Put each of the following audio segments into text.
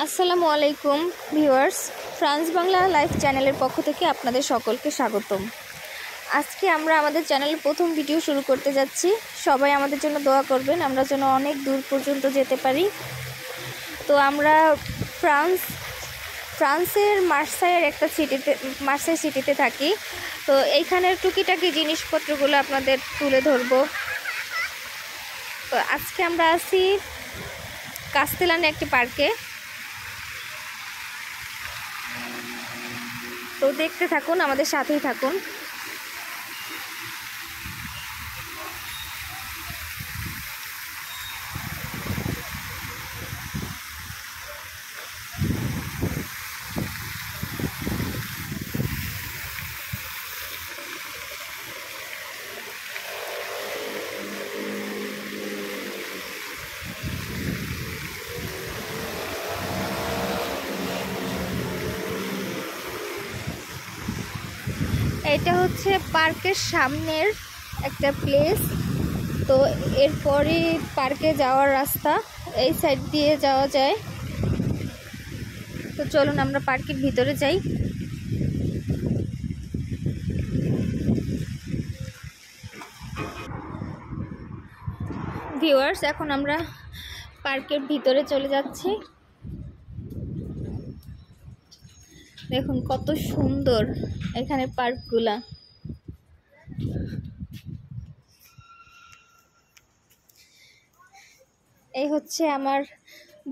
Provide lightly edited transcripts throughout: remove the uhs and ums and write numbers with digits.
আসসালামু আলাইকুম viewers, France Bangla live চ্যানেলের পক্ষ থেকে আপনাদের সকলকে স্বাগতম। আজকে আমরা আমাদের চ্যানেলের প্রথম ভিডিও শুরু করতে যাচ্ছি। সবাই আমাদের জন্য দোয়া করবেন, আমরা যেন অনেক দূর পর্যন্ত যেতে পারি। তো আমরা ফ্রান্সের মার্সাই সিটিতে থাকি। তো এইখানের টুকিটাকি জিনিসপত্রগুলো আপনাদের তুলে ধরবো। তো আজকে আমরা আছি কাস্তেলানে একটি পার্কে। তো দেখতে থাকুন, আমাদের সাথেই থাকুন। এটা হচ্ছে পার্কের সামনের একটা প্লেস। তো এরপরই পার্কে যাওয়ার রাস্তা, এই সাইড দিয়ে যাওয়া যায়। তো চলুন আমরা পার্কের ভিতরে যাই। ভিউয়ার্স, এখন আমরা পার্কের ভিতরে চলে যাচ্ছি। দেখুন কত সুন্দর এখানে পার্কগুলা। এই হচ্ছে আমার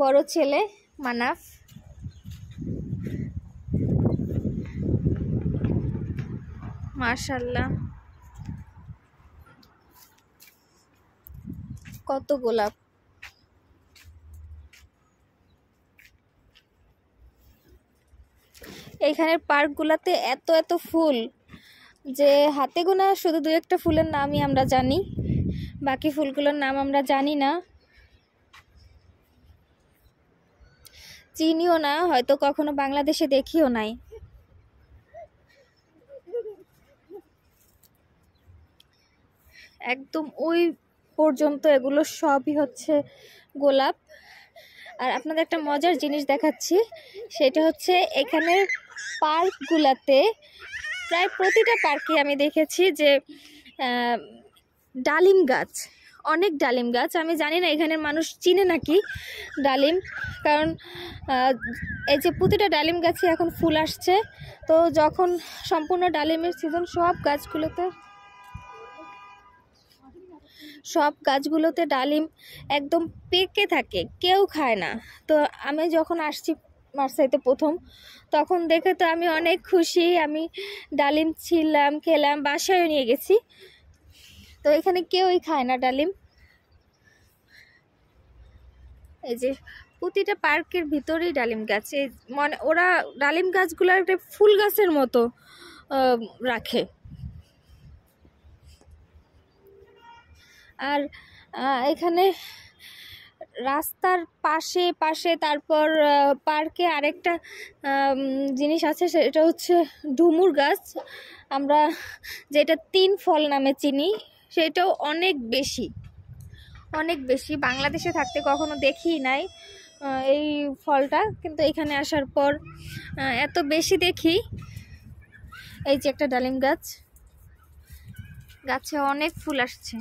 বড় ছেলে মানাফ। মাশাআল্লাহ, কত গোলাপ। এইখানের পার্কগুলাতে এত এত ফুল যে হাতে গোনা শুধু দু একটা ফুলের নামই আমরা জানি, বাকি ফুলগুলোর নাম আমরা জানি না, চিনিও না, হয়তো কখনো বাংলাদেশে দেখিও নাই। একদম ওই পর্যন্ত এগুলো সবই হচ্ছে গোলাপ। আর আপনাদের একটা মজার জিনিস দেখাচ্ছি, সেটা হচ্ছে এখানের পার্কগুলাতে প্রায় প্রতিটা পার্কে আমি দেখেছি যে ডালিম গাছ, অনেক ডালিম গাছ। আমি জানি না এখানের মানুষ চিনে নাকি ডালিম, কারণ এই যে প্রতিটা ডালিম গাছে এখন ফুল আসছে। তো যখন সম্পূর্ণ ডালিমের সিজন, সব গাছগুলোতে ডালিম একদম পেকে থাকে, কেউ খায় না। তো আমি যখন আসছি মার্সাইতে প্রথম, তখন দেখে তো আমি অনেক খুশি। আমি ডালিম ছিলাম, খেলাম, বাসায় নিয়ে গেছি। তো এখানে কেউই খায় না ডালিম। এই যে প্রতিটা পার্কের ভিতরেই ডালিম গাছ, মানে ওরা ডালিম গাছগুলো একটা ফুল গাছের মতো রাখে। আর এখানে রাস্তার পাশে তারপর পার্কে আরেকটা জিনিস আছে, সেটা হচ্ছে ডুমুর গাছ, আমরা যেটা 3 ফল নামে চিনি। সেটাও অনেক বেশি বাংলাদেশে থাকতে কখনো দেখি নাই এই ফলটা, কিন্তু এখানে আসার পর এত বেশি দেখি। এই যে একটা ডালিম গাছ, গাছে অনেক ফুল আসছে।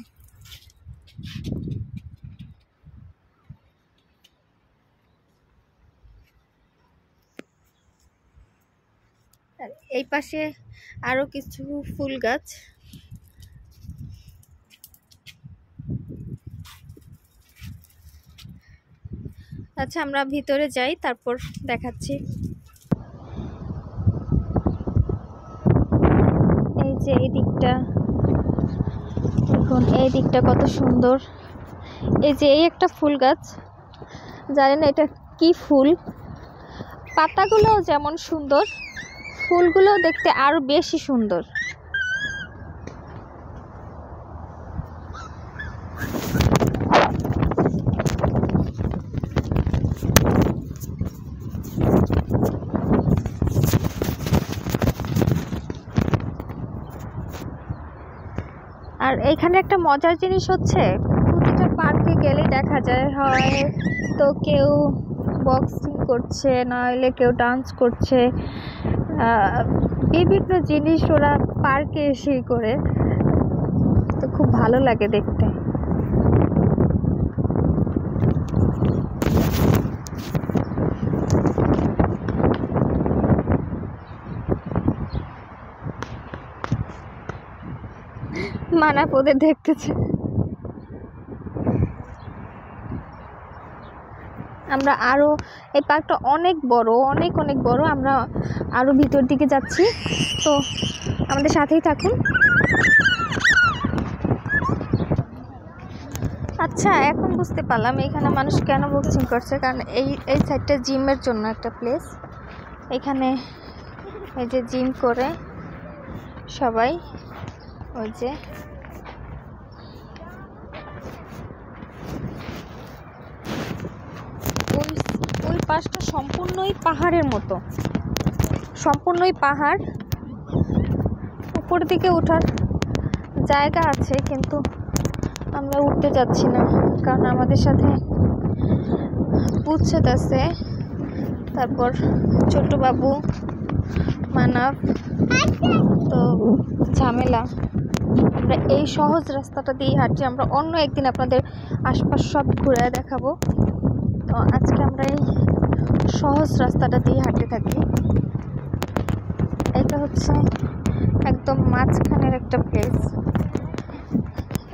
এই পাশে আরো কিছু ফুল গাছ। আচ্ছা, আমরা ভিতরে যাই, তারপর দেখাচ্ছি। এই যে এই দিকটা দেখুন, এই দিকটা কত সুন্দর। এই যে এই একটা ফুল গাছ, জানেন এটা কি ফুল? পাতাগুলো যেমন সুন্দর, ফুলগুলো দেখতে আরো বেশি সুন্দর। আর এইখানে একটা মজার জিনিস হচ্ছে, প্রতিটা পার্কে গেলেই দেখা যায় হয় তো কেউ বক্সিং করছে, নইলে কেউ ডান্স করছে, বিভিন্ন জিনিস ওরা পার্কে এসেই করে। তো খুব ভালো লাগে দেখতে। মানাপ ওদের দেখতেছে। আমরা আরো, এই পার্কটা অনেক বড়, অনেক অনেক বড়। আমরা আরো ভিতর দিকে যাচ্ছি, তো আমাদের সাথেই থাকুন। আচ্ছা, এখন বুঝতে পারলাম এখানে মানুষ কেন বক্সিং করছে, কারণ এই সাইডটা জিমের জন্য একটা প্লেস। এখানে এই যে জিম করে সবাই, ওই যে ওই পাশটা সম্পূর্ণই পাহাড়ের মতো, সম্পূর্ণই পাহাড়। উপর দিকে ওঠার জায়গা আছে, কিন্তু আমরা উঠতে যাচ্ছি না, কারণ আমাদের সাথে পুচ্ছেদ আছে, তারপর ছোট বাবু, মানব, তো ঝামেলা। আমরা এই সহজ রাস্তাটা দিয়ে হাঁটছি। আমরা অন্য একদিন আপনাদের আশপাশ সব ঘুরে দেখাবো। তো আজকে আমরা এই সহজ রাস্তাটা দিয়ে হাঁটতে থাকি। এটা হচ্ছে একদম মাঝখানের একটা প্লেস,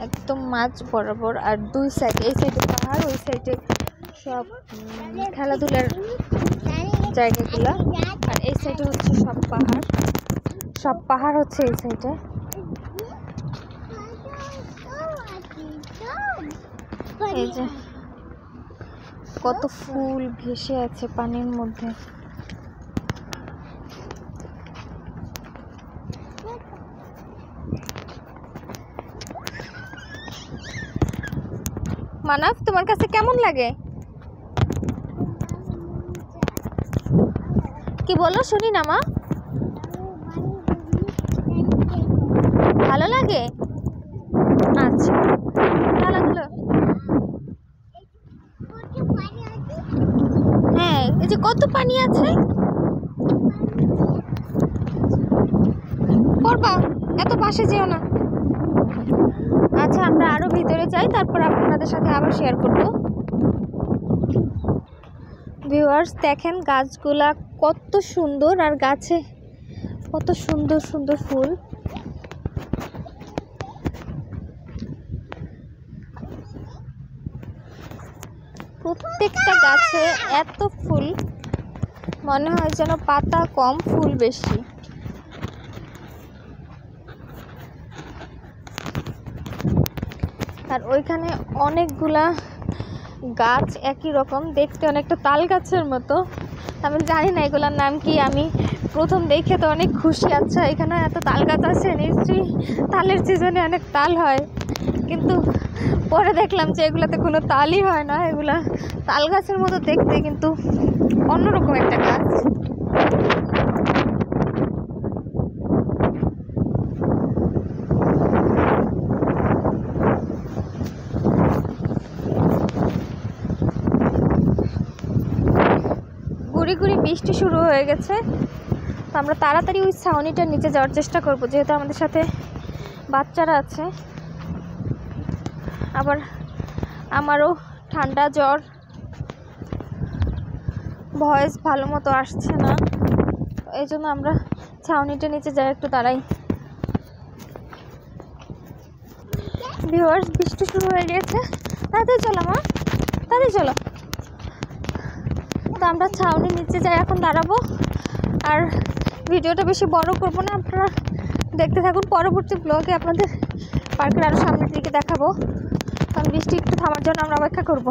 একদম মাঝ বরাবর। আর দুই সাইডে, এই সাইডে পাহাড়, ওই সাইডে সব খেলাধুলার জায়গাগুলা, আর এই সাইডে হচ্ছে সব পাহাড়। সব পাহাড় হচ্ছে এই সাইডে। এই যে কত ফুল ভেসে আছে পানির মধ্যে। মানব, তোমার কাছে কেমন লাগে? কি বলো, শুনি না মা। ভালো লাগে? আচ্ছা, খেলাধুলো। হ্যাঁ, এই যে কত পানি আছে। পড়বা, এত পাশে যেও না। আচ্ছা, আমরা আরো ভিতরে যাই, তারপর আপনাদের সাথে আবার শেয়ার করব। ভিউয়ার্স, দেখেন গাছগুলা কত সুন্দর, আর গাছে কত সুন্দর সুন্দর ফুল। প্রত্যেকটা গাছে এত ফুল, মনে হয় যেন পাতা কম ফুল বেশি। আর ওইখানে অনেকগুলা গাছ একই রকম দেখতে, অনেকটা তাল গাছের মতো। আমি জানি না এগুলোর নাম কি, আমি প্রথম দেখে তো অনেক খুশি। আচ্ছা, এখানে এত তাল গাছ আছে, নিশ্চয়ই তালের সিজনে অনেক তাল হয়। কিন্তু পরে দেখলাম যে এগুলাতে কোনো তালই হয় না, এগুলা তাল গাছের মতো দেখতে, কিন্তু অন্যরকম একটা গাছ। গুড়ি গুড়ি বৃষ্টি শুরু হয়ে গেছে, তো আমরা তাড়াতাড়ি ওই ছাউনিটার নিচে যাওয়ার চেষ্টা করব, যেহেতু আমাদের সাথে বাচ্চারা আছে। আবার আমারও ঠান্ডা জ্বর, ভয়েস ভালো মতো আসছে না, এই জন্য আমরা ছাউনিটার নিচে যাই, একটু দাঁড়াই। ভিউয়ার্স, বৃষ্টি শুরু হয়ে গিয়েছে, তাড়াতাড়ি চলো মা, তাড়াতাড়ি চলো। তো আমরা ছাউনির নিচে যাই, এখন দাঁড়াবো। আর ভিডিওটা বেশি বড় করব না, আপনারা দেখতে থাকুন। পরবর্তী ব্লগে আপনাদের পার্কের আরও সামনের দিকে দেখাবো, কারণ বৃষ্টি একটু থামার জন্য আমরা অপেক্ষা করব।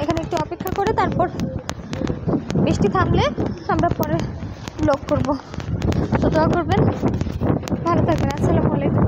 এখানে একটু অপেক্ষা করে তারপর বৃষ্টি থামলে আমরা পরে ব্লগ করব। তো দোয়া করবেন, ভালো থাকবেন। আসসালামু আলাইকুম।